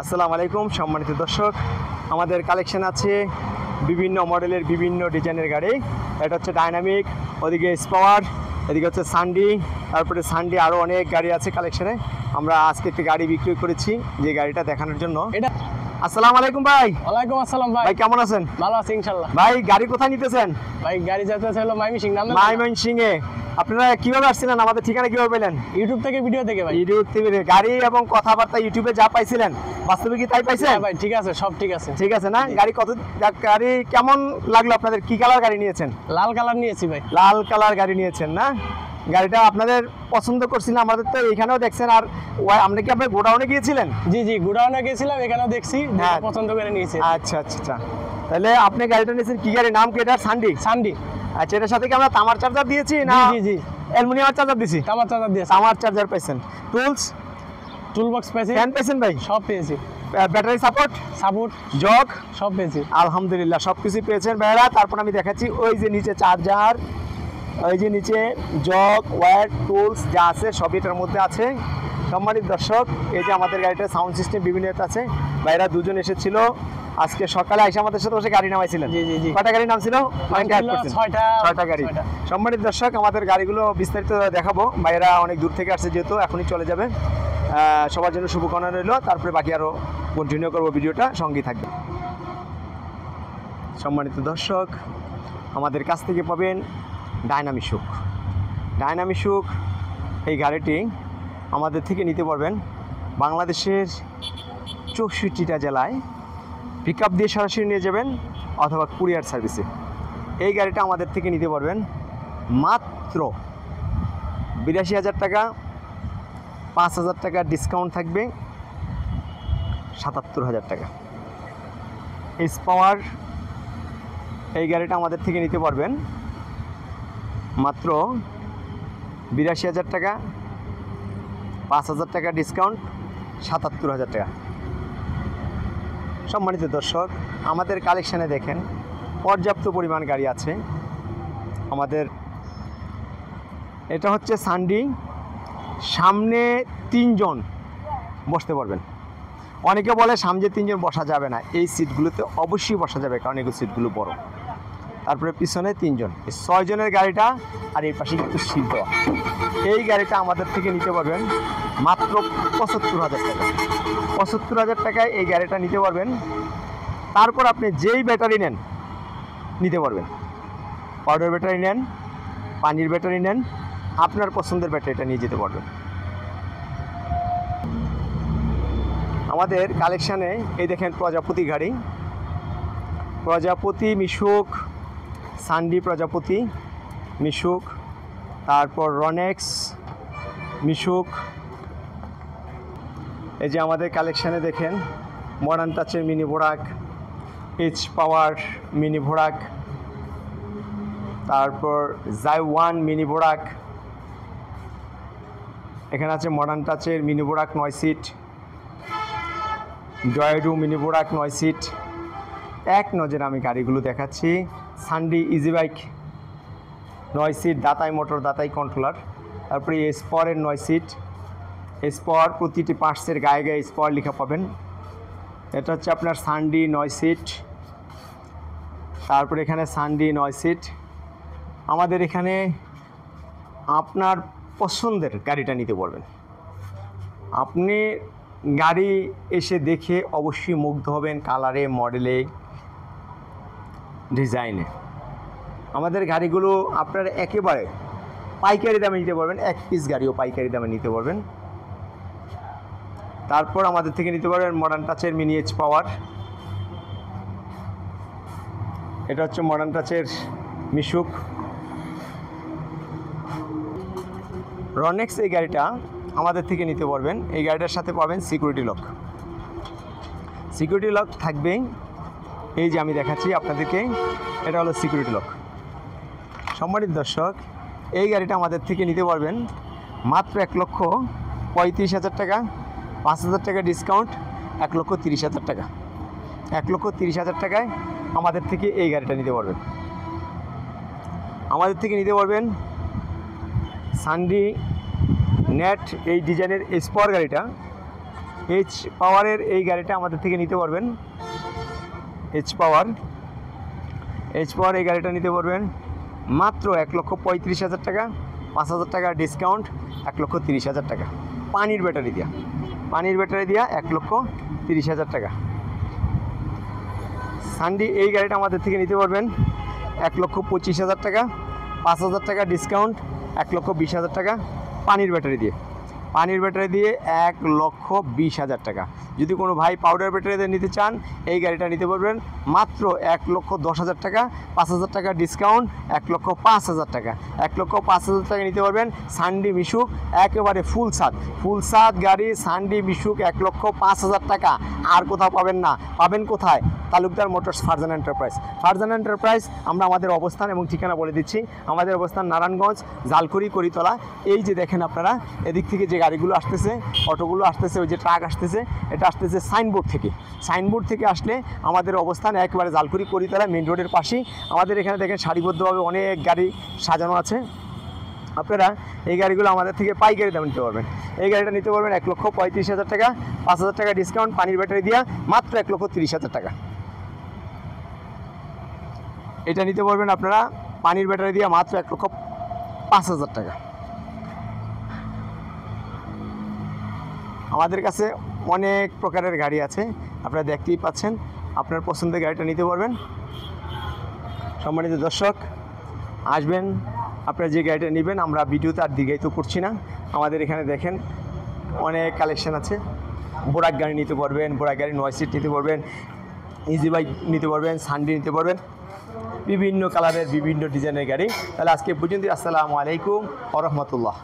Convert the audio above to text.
আসসালামু আলাইকুম সম্মানিত দর্শক, আমাদের কালেকশন আছে বিভিন্ন মডেলের বিভিন্ন ডিজাইনের গাড়ি। এটা হচ্ছে ডাইনামিক, ওদিকে স্পাওয়ার, এদিকে হচ্ছে সানডি, তারপরে সানডি আরও অনেক গাড়ি আছে কালেকশনে। আমরা আজকে একটি গাড়ি বিক্রি করেছি যে গাড়িটা দেখানোর জন্য। এটা আসসালামু আলাইকুম ভাই। ওয়ালাইকুম আসসালাম ভাই। ভাই কেমন আছেন? ভালো আছি ইনশাআল্লাহ। ভাই গাড়ি কোথায় নিতেছেন? ভাই গাড়ি যাইতেছে হলো ময়মনসিংহে। আপনারা কিভাবে আসছিলেন, আমাদের ঠিকানা কিভাবে পেলেন? ইউটিউব থেকে ভিডিও থেকে ভাই। ইউটিউব থেকে গাড়ি এবং কথাবার্তা ইউটিউবে যা পাইছিলেন বাস্তবে কি তাই পাইছেন? ভাই ঠিক আছে, সব ঠিক আছে। ঠিক আছে না? গাড়ি গাড়ি কেমন লাগলো আপনাদের? কি কালার গাড়ি নিয়েছেন? লাল কালার নিয়েছি ভাই। লাল কালার গাড়ি নিয়েছেন না? গাড়িটা আপনাদের পছন্দ করছিলেন, আমাদের তো এখানেও দেখছেন। আর আমরা কি আপনার গোডাউনে গিয়েছিলেন? জি জি, গোডাউনে গেছিলাম, এখানেও দেখছি, হ্যাঁ পছন্দ করে নিয়েছি। আচ্ছা আচ্ছা আচ্ছা, তাহলে আপনি গাড়িটা নিয়েছেন কি গাড়ি? নাম কি এটা? সানডি। সানডি। আচ্ছা, এটার সাথে কি আমরা তামার চার্জার দিয়েছি না? জি জি, অ্যালুমিনিয়াম চার্জার দিয়েছি। তামার চার্জার দিয়েছি। তামার চার্জার পাইছেন। টুল বক্স পেয়েছি। ফ্যান পাইছেন ভাই? সব পেয়েছি। ব্যাটারি সাপোর্ট জগ সব পেয়েছি আলহামদুলিল্লাহ, সব কিছু পেয়েছেন ভাইরা। তারপর আমি দেখাচ্ছি ওই যে নিচে চার্জার, ওই যে নিচে জগ, ওয়্যার, টুলস যা আছে সবই এটার মধ্যে আছে। সম্মানিত দর্শক, এই যে আমাদের গাড়িটার সাউন্ড সিস্টেম বিভিন্ন আছে। ভাইরা দুজন এসেছিল আজকে সকালে এসে আমাদের সাথে বসে গাড়ি নামাইছিলেন। জি জি জি। কয়টা গাড়ি নামছিল? 6টা গাড়ি। সম্মানিত দর্শক, আমাদের গাড়িগুলো বিস্তারিত দেখাবো। ভাইরা অনেক দূর থেকে আসছে যেহেতু, এখনই চলে যাবে। সবার জন্য শুভকামনা রইল। তারপরে বাকি আরও কন্টিনিউ করবো, ভিডিওটা সঙ্গেই থাকবে। সম্মানিত দর্শক, আমাদের কাছ থেকে পাবেন ডাইনামিক সুখ। ডাইনামিক সুখ এই গাড়িটি আমাদের থেকে নিতে পারবেন বাংলাদেশের 64টা জেলায়। পিক আপ দিয়ে সরাসরি নিয়ে যাবেন অথবা কুরিয়ার সার্ভিসে। এই গাড়িটা আমাদের থেকে নিতে পারবেন মাত্র 82,000 টাকা। 5,000 টাকা ডিসকাউন্ট থাকবে, 77,000 টাকা। পাওয়ার এই গাড়িটা আমাদের থেকে নিতে পারবেন মাত্র 82,000 টাকা। 5,000 টাকা ডিসকাউন্ট, 77,000 টাকা। সম্মানিত দর্শক, আমাদের কালেকশানে দেখেন পর্যাপ্ত পরিমাণ গাড়ি আছে আমাদের। এটা হচ্ছে সানডি, সামনে 3 জন বসতে পারবেন। অনেকে বলে সামনে 3 জন বসা যাবে না। এই সিটগুলোতে অবশ্যই বসা যাবে, কারণ এগুলো সিটগুলো বড়। তারপরে পিছনে 3 জন, এই 6 জনের গাড়িটা। আর এই পাশে কিন্তু সিট দেওয়া। এই গাড়িটা আমাদের থেকে নিতে পারবেন মাত্র 75,000 টাকা। 75,000 টাকায় এই গাড়িটা নিতে পারবেন। তারপর আপনি যেই ব্যাটারি নেন নিতে পারবেন। পাউডার ব্যাটারি নেন, পানির ব্যাটারি নেন, আপনার পছন্দের ব্যাটারিটা নিয়ে যেতে পারবেন। আমাদের কালেকশানে এই দেখেন প্রজাপতি গাড়ি, প্রজাপতি, মিশুক, সানডি, প্রজাপতি, মিশুক, তারপর রনেক্স, মিশুক। এই যে আমাদের কালেকশানে দেখেন মডার্ন টাচের মিনি ভোড়াক, পাওয়ার মিনি ভোড়াক, তারপর জাই1 মিনি ভোড়াক। এখানে আছে মডার্ন টাচের মিনি ভোড়াক 9 সিট, জয়ডু মিনি ভোড়াক 9 সিট। এক নজরে আমি গাড়িগুলো দেখাচ্ছি। সানডি ইজি বাইক 9 সিট, দাতাই মোটর, দাতাই কন্ট্রোলার। তারপরে স্পরের 9 সিট। স্পর প্রতিটি পার্টসের গায়ে গায়ে স্পর লেখা পাবেন। এটা হচ্ছে আপনার সানডি 9 সিট। তারপরে এখানে সানডি 9 সিট। আমাদের এখানে আপনার পছন্দের গাড়িটা নিতে পারবেন। আপনি গাড়ি এসে দেখে অবশ্যই মুগ্ধ হবেন, কালারে, মডেলে, ডিজাইনে। আমাদের গাড়িগুলো আপনারা একেবারে পাইকারি দামে নিতে পারবেন। 1 পিস গাড়িও পাইকারি দামে নিতে পারবেন। তারপর আমাদের থেকে নিতে পারবেন মডার্ন টাচের মিনি পাওয়ার। এটা হচ্ছে মডার্ন টাচের মিশুক। রনেক্স এই গাড়িটা আমাদের থেকে নিতে পারবেন। এই গাড়িটার সাথে পাবেন সিকিউরিটি লক। সিকিউরিটি লক থাকবে, এই যে আমি দেখাচ্ছি আপনাদেরকে, এটা হলো সিকিউরিটি লক। সম্মানিত দর্শক, এই গাড়িটা আমাদের থেকে নিতে পারবেন মাত্র 1,35,000 টাকা। 5,000 টাকা ডিসকাউন্ট, 1,30,000 টাকা। 1,30,000 টাকায় আমাদের থেকে এই গাড়িটা নিতে পারবেন। আমাদের থেকে নিতে পারবেন সানডি নেট এই ডিজাইনের স্পর গাড়িটা। এইচ পাওয়ারের এই গাড়িটা আমাদের থেকে নিতে পারবেন। এইচ পাওয়ার এই গাড়িটা নিতে পারবেন মাত্র 1,35,000 টাকা, 5,000 টাকা ডিসকাউন্ট, 1,30,000 টাকা পানির ব্যাটারি দিয়া 1,30,000 টাকা। সানডি এই গাড়িটা আমাদের থেকে নিতে পারবেন 1,25,000 টাকা, 5,000 টাকা ডিসকাউন্ট, 1,20,000 টাকা পানির ব্যাটারি দিয়ে 1,20,000 টাকা। যদি কোনো ভাই পাউডার ব্যাটারি দিয়ে নিতে চান এই গাড়িটা নিতে পারবেন মাত্র 1,10,000 টাকা, 5,000 টাকা ডিসকাউন্ট, 1,05,000 টাকা 1,05,000 টাকা নিতে পারবেন। সানডি মিশুক একেবারে ফুল সাদ গাড়ি সানডি মিশুক 1,05,000 টাকা। আর কোথাও পাবেন না। পাবেন কোথায়? Talukdar motors Farzana enterprise. আমরা আমাদের অবস্থান এবং ঠিকানা বলে দিচ্ছি। আমাদের অবস্থান নারায়ণগঞ্জ, জালকুড়ি, করিতলা। এই যে দেখেন আপনারা এদিক থেকে যে গাড়িগুলো আসতেছে, অটোগুলো আসতেছে, ওই যে ট্রাক আসতেছে, এটা আসতেছে সাইনবোর্ড থেকে আসলে আমাদের অবস্থান একেবারে জালকুড়ি, করিতলা মেন রোডের পাশেই। আমাদের এখানে দেখেন সারিবদ্ধভাবে অনেক গাড়ি সাজানো আছে। আপনারা এই গাড়িগুলো আমাদের থেকে পাইকারি দামে নিতে পারবেন। এই গাড়িটা নিতে পারবেন 1,35,000 টাকা, 5,000 টাকা ডিসকাউন্ট, পানির ব্যাটারি দিয়া মাত্র 1,30,000 টাকা। এটা নিতে পারবেন আপনারা পানির ব্যাটারি দিয়ে মাত্র 1,05,000 টাকা। আমাদের কাছে অনেক প্রকারের গাড়ি আছে, আপনারা দেখতেই পাচ্ছেন। আপনার পছন্দের গাড়িটা নিতে পারবেন। সম্মানিত দর্শক, আসবেন, আপনারা যে গাড়িটা নেবেন। আমরা ভিডিওতে আর দীর্ঘায়িত করছি না। আমাদের এখানে দেখেন অনেক কালেকশন আছে। বোরাক গাড়ি নিতে পারবেন, বোরাক গাড়ি 9 সিট নিতে পারবেন, ইজি বাইক নিতে পারবেন, সানডি নিতে পারবেন, বিভিন্ন কালারের বিভিন্ন ডিজাইনের গাড়ি। তাহলে আজকে পর্যন্ত। আসসালামু আলাইকুম ওয়া রাহমাতুল্লাহ।